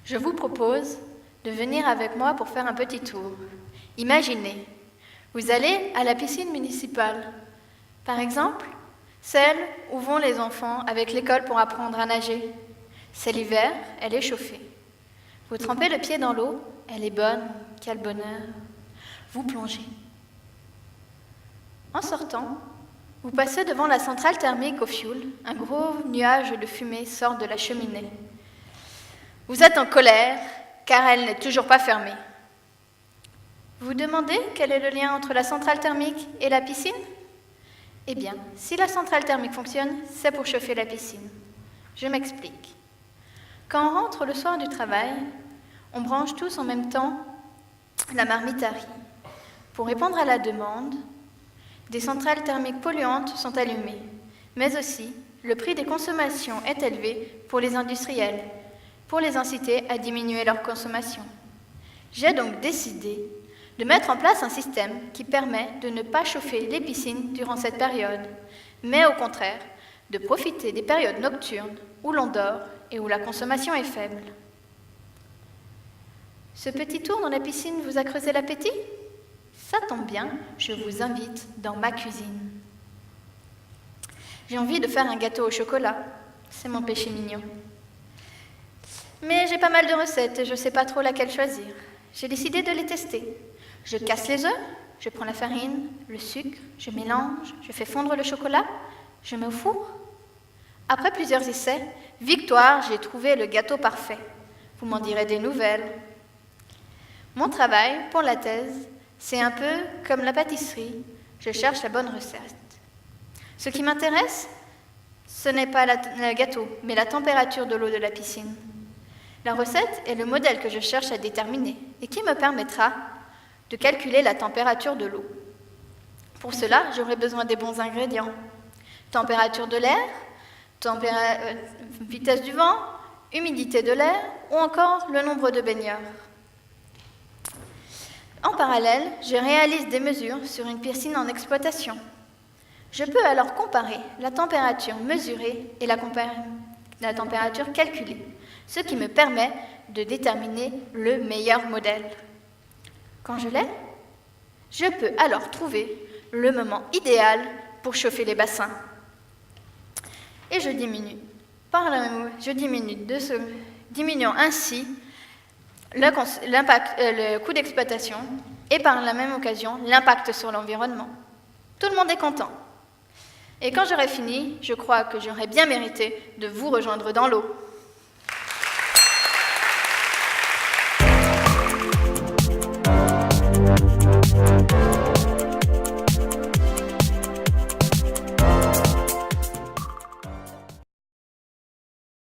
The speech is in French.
Je vous propose de venir avec moi pour faire un petit tour. Imaginez, vous allez à la piscine municipale, par exemple, celle où vont les enfants avec l'école pour apprendre à nager. C'est l'hiver, elle est chauffée. Vous trempez le pied dans l'eau, elle est bonne, quel bonheur. Vous plongez. En sortant, vous passez devant la centrale thermique au fioul. Un gros nuage de fumée sort de la cheminée. Vous êtes en colère, car elle n'est toujours pas fermée. Vous vous demandez quel est le lien entre la centrale thermique et la piscine ? Eh bien, si la centrale thermique fonctionne, c'est pour chauffer la piscine. Je m'explique. Quand on rentre le soir du travail, on branche tous en même temps la marmite à riz. Pour répondre à la demande, des centrales thermiques polluantes sont allumées, mais aussi le prix des consommations est élevé pour les industriels, pour les inciter à diminuer leur consommation. J'ai donc décidé de mettre en place un système qui permet de ne pas chauffer les piscines durant cette période, mais au contraire, de profiter des périodes nocturnes où l'on dort et où la consommation est faible. Ce petit tour dans la piscine vous a creusé l'appétit ? Ça tombe bien, je vous invite dans ma cuisine. J'ai envie de faire un gâteau au chocolat, c'est mon péché mignon. Mais j'ai pas mal de recettes et je ne sais pas trop laquelle choisir. J'ai décidé de les tester. Je casse les œufs, je prends la farine, le sucre, je mélange, je fais fondre le chocolat, je mets au four. Après plusieurs essais, victoire, j'ai trouvé le gâteau parfait. Vous m'en direz des nouvelles. Mon travail pour la thèse, c'est un peu comme la pâtisserie. Je cherche la bonne recette. Ce qui m'intéresse, ce n'est pas le gâteau, mais la température de l'eau de la piscine. La recette est le modèle que je cherche à déterminer et qui me permettra de calculer la température de l'eau. Pour cela, j'aurai besoin des bons ingrédients. Température de l'air, vitesse du vent, humidité de l'air ou encore le nombre de baigneurs. En parallèle, je réalise des mesures sur une piscine en exploitation. Je peux alors comparer la température mesurée et la température calculée, ce qui me permet de déterminer le meilleur modèle. Quand je l'ai, je peux alors trouver le moment idéal pour chauffer les bassins. Et je diminue. Diminuant ainsi le coût d'exploitation et par la même occasion l'impact sur l'environnement. Tout le monde est content. Et quand j'aurai fini, je crois que j'aurai bien mérité de vous rejoindre dans l'eau.